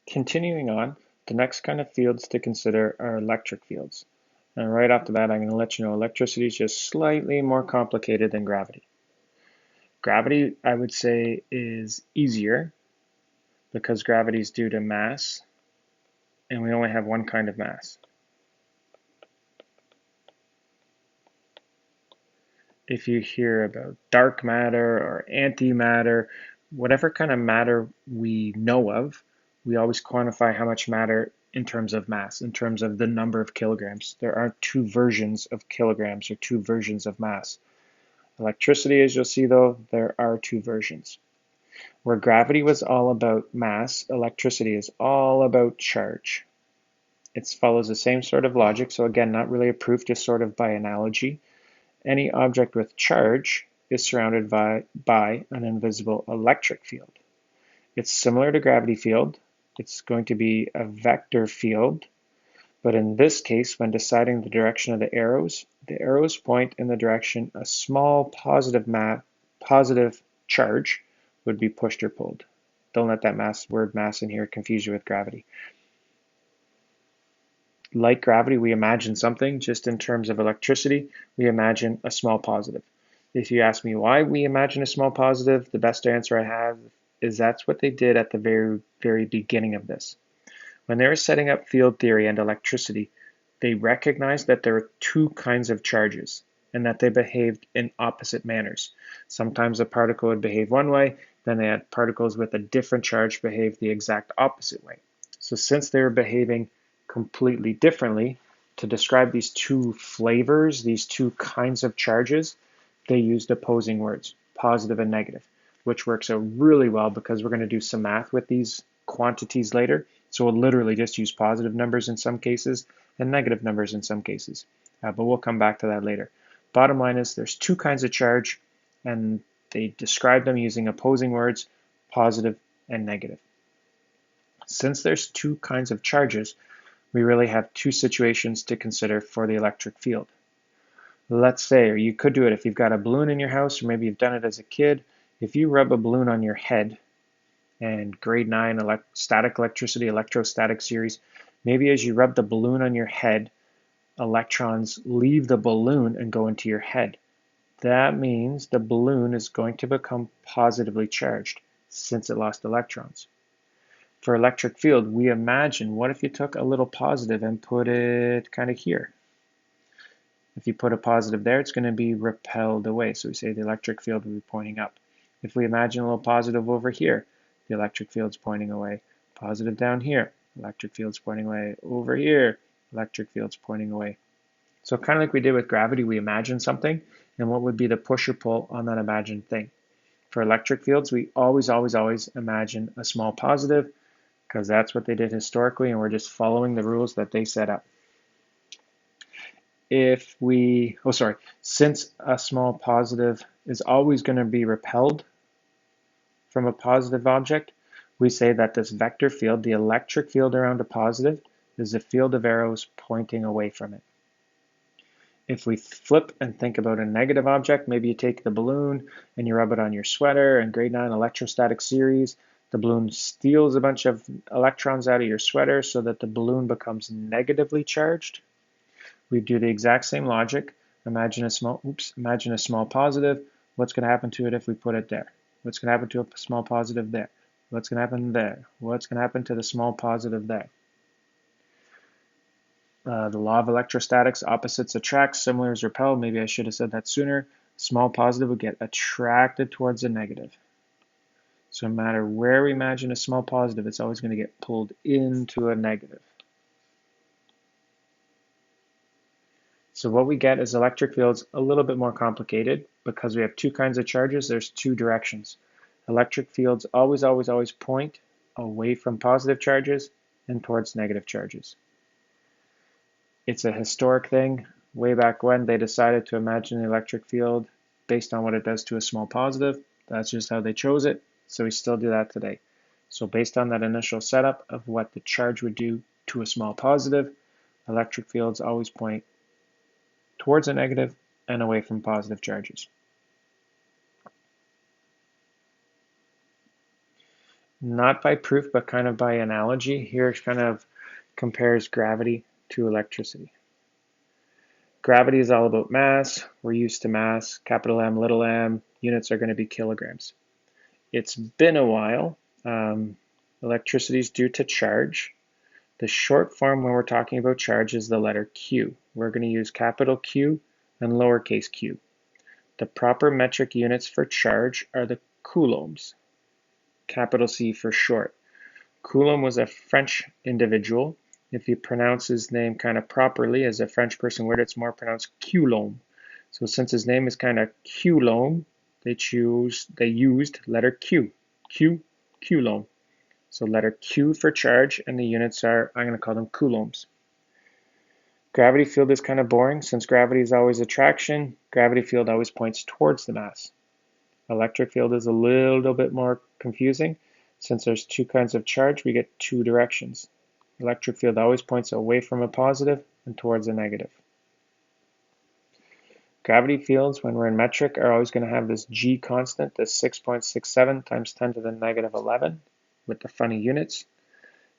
Continuing on, the next kind of fields to consider are electric fields. And right off the bat, I'm going to let you know electricity is just slightly more complicated than gravity. Gravity, I would say, is easier because gravity is due to mass, and we only have one kind of mass. If you hear about dark matter or antimatter, whatever kind of matter we know of, we always quantify how much matter in terms of mass, in terms of the number of kilograms. There aren't two versions of kilograms or two versions of mass. Electricity, as you'll see though, there are two versions. Where gravity was all about mass, electricity is all about charge. It follows the same sort of logic, so again, not really a proof, just sort of by analogy. Any object with charge is surrounded by an invisible electric field. It's similar to gravity field. It's going to be a vector field, but in this case, when deciding the direction of the arrows point in the direction a small positive charge would be pushed or pulled. Don't let that word mass in here confuse you with gravity. Like gravity, we imagine something. Just in terms of electricity, we imagine a small positive. If you ask me why we imagine a small positive, the best answer I have is that's what they did at the very, very beginning of this. When they were setting up field theory and electricity, they recognized that there were two kinds of charges and that they behaved in opposite manners. Sometimes a particle would behave one way, then they had particles with a different charge behave the exact opposite way. So since they were behaving completely differently, to describe these two flavors, these two kinds of charges, they used opposing words, positive and negative, which works out really well because we're going to do some math with these quantities later. So we'll literally just use positive numbers in some cases and negative numbers in some cases. But we'll come back to that later. Bottom line is there's two kinds of charge, and they describe them using opposing words, positive and negative. Since there's two kinds of charges, we really have two situations to consider for the electric field. Let's say, or you could do it if you've got a balloon in your house, or maybe you've done it as a kid. If you rub a balloon on your head, and grade 9 static electricity, electrostatic series, maybe as you rub the balloon on your head, electrons leave the balloon and go into your head. That means the balloon is going to become positively charged since it lost electrons. For electric field, we imagine, what if you took a little positive and put it kind of here? If you put a positive there, it's going to be repelled away. So we say the electric field will be pointing up. If we imagine a little positive over here, the electric field's pointing away. Positive down here, electric field's pointing away. Over here, electric field's pointing away. So kind of like we did with gravity, we imagine something, and what would be the push or pull on that imagined thing? For electric fields, we always imagine a small positive, because that's what they did historically, and we're just following the rules that they set up. Since a small positive is always going to be repelled from a positive object, we say that this vector field, the electric field around a positive, is a field of arrows pointing away from it. If we flip and think about a negative object, maybe you take the balloon and you rub it on your sweater, and grade 9 electrostatic series, the balloon steals a bunch of electrons out of your sweater so that the balloon becomes negatively charged. We do the exact same logic. Imagine a small positive. What's going to happen to it if we put it there? What's going to happen to a small positive there? What's going to happen there? What's going to happen to the small positive there? The law of electrostatics, opposites attract, similars repel. Maybe I should have said that sooner. Small positive would get attracted towards a negative. So no matter where we imagine a small positive, it's always going to get pulled into a negative. So what we get is electric fields a little bit more complicated because we have two kinds of charges. There's two directions. Electric fields always point away from positive charges and towards negative charges. It's a historic thing. Way back when they decided to imagine the electric field based on what it does to a small positive. That's just how they chose it. So we still do that today. So based on that initial setup of what the charge would do to a small positive, electric fields always point towards a negative and away from positive charges. Not by proof, but kind of by analogy. Here it kind of compares gravity to electricity. Gravity is all about mass. We're used to mass, capital M, little m. Units are going to be kilograms. It's been a while. Electricity is due to charge. The short form when we're talking about charge is the letter Q. We're going to use capital Q and lowercase q. The proper metric units for charge are the coulombs, capital C for short. Coulomb was a French individual. If you pronounce his name kind of properly as a French person would, it's more pronounced Coulomb. So since his name is kind of Coulomb, they used letter Q. Coulomb. So letter Q for charge, and the units are, I'm going to call them coulombs. Gravity field is kind of boring. Since gravity is always attraction, gravity field always points towards the mass. Electric field is a little bit more confusing. Since there's two kinds of charge, we get two directions. Electric field always points away from a positive and towards a negative. Gravity fields, when we're in metric, are always going to have this G constant, this 6.67 times 10 to the negative 11 with the funny units.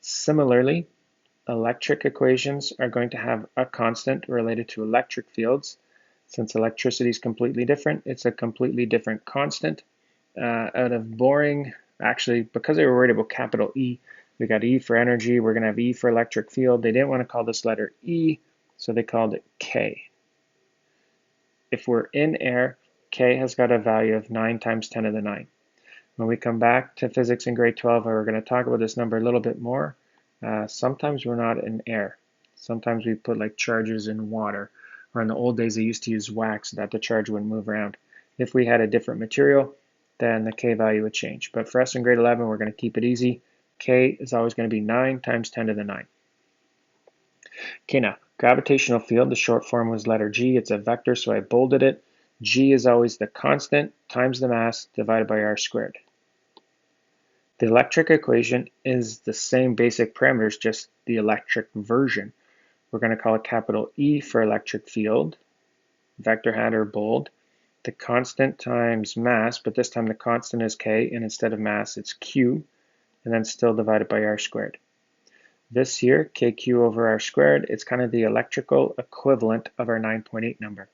Similarly, electric equations are going to have a constant related to electric fields. Since electricity is completely different, it's a completely different constant. Out of boring, actually, because they were worried about capital E, we got E for energy, we're going to have E for electric field. They didn't want to call this letter E, so they called it K. If we're in air, K has got a value of 9 times 10 to the 9. When we come back to physics in grade 12, we're going to talk about this number a little bit more. Sometimes we're not in air. Sometimes we put like charges in water, or in the old days they used to use wax so that the charge wouldn't move around. If we had a different material, then the K value would change. But for us in grade 11, we're going to keep it easy. K is always going to be 9 times 10 to the 9. Okay, now, gravitational field, the short form was letter G. It's a vector, so I bolded it. G is always the constant times the mass divided by r squared. The electric equation is the same basic parameters, just the electric version. We're going to call it capital E for electric field, vector hat or bold. The constant times mass, but this time the constant is K, and instead of mass, it's Q, and then still divided by r squared. This here, KQ over r squared, it's kind of the electrical equivalent of our 9.8 number.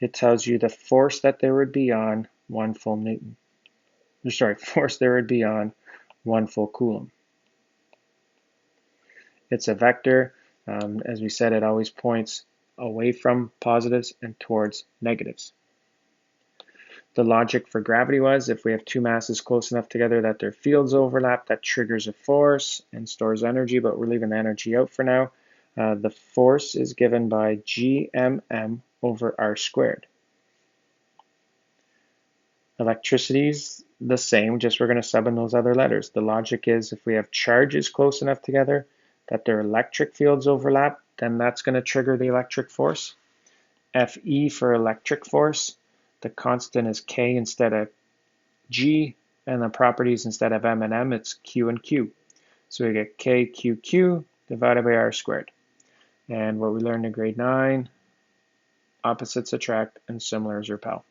It tells you the force that there would be on 1 full Newton. Force there would be on 1 full Coulomb. It's a vector. As we said, it always points away from positives and towards negatives. The logic for gravity was if we have two masses close enough together that their fields overlap, that triggers a force and stores energy, but we're leaving the energy out for now. The force is given by GMM over r squared. Electricity is the same, just we're going to sub in those other letters. The logic is if we have charges close enough together that their electric fields overlap, then that's going to trigger the electric force. Fe for electric force, the constant is K instead of G, and the properties instead of M and M, it's Q and Q. So we get KQQ divided by r squared. And what we learned in grade 9, opposites attract and similars repel.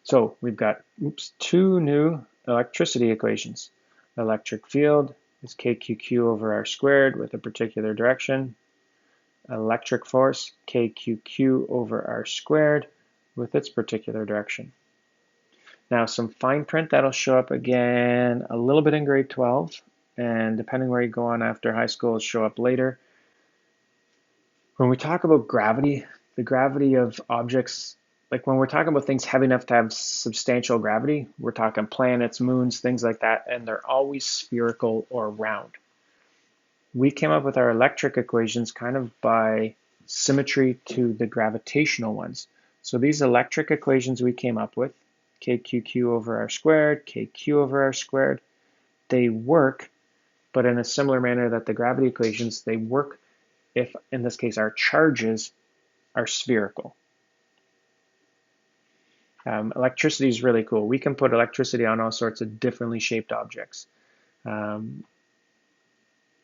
So we've got two new electricity equations. Electric field is KQQ over r squared with a particular direction. Electric force, KQQ over r squared with its particular direction. Now some fine print that'll show up again a little bit in grade 12, and depending where you go on after high school, it'll show up later. When we talk about gravity, the gravity of objects, like when we're talking about things heavy enough to have substantial gravity, we're talking planets, moons, things like that, and they're always spherical or round. We came up with our electric equations kind of by symmetry to the gravitational ones. So these electric equations we came up with, KQQ over r squared, KQ over r squared, they work, but in a similar manner that the gravity equations, they work if, in this case, our charges are spherical. Electricity is really cool. We can put electricity on all sorts of differently shaped objects.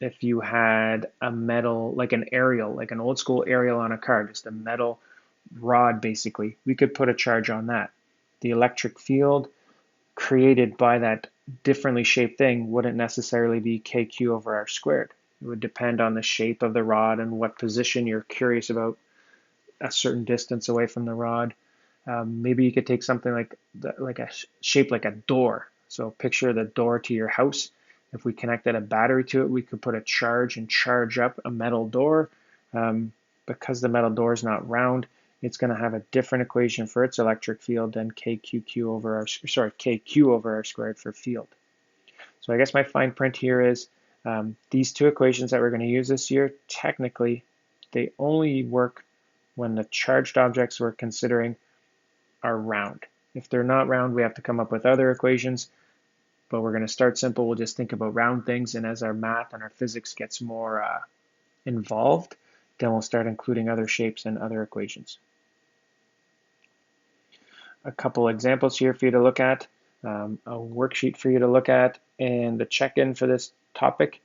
If you had a metal, like an aerial, like an old school aerial on a car, just a metal rod basically, we could put a charge on that. The electric field created by that differently shaped thing wouldn't necessarily be kq over r squared. It would depend on the shape of the rod and what position you're curious about a certain distance away from the rod. Maybe you could take something like a shape like a door. So picture the door to your house. If we connected a battery to it, we could put a charge and charge up a metal door. Because the metal door is not round, it's going to have a different equation for its electric field than kq over r squared for field. So I guess my fine print here is these two equations that we're going to use this year, technically, they only work when the charged objects we're considering are round. If they're not round, we have to come up with other equations, but we're going to start simple. We'll just think about round things, and as our math and our physics gets more involved, then we'll start including other shapes and other equations. A couple examples here for you to look at, a worksheet for you to look at, and the check-in for this topic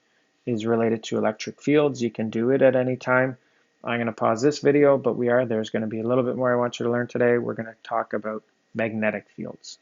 is related to electric fields. You can do it at any time. I'm going to pause this video, but there's going to be a little bit more I want you to learn today. We're going to talk about magnetic fields.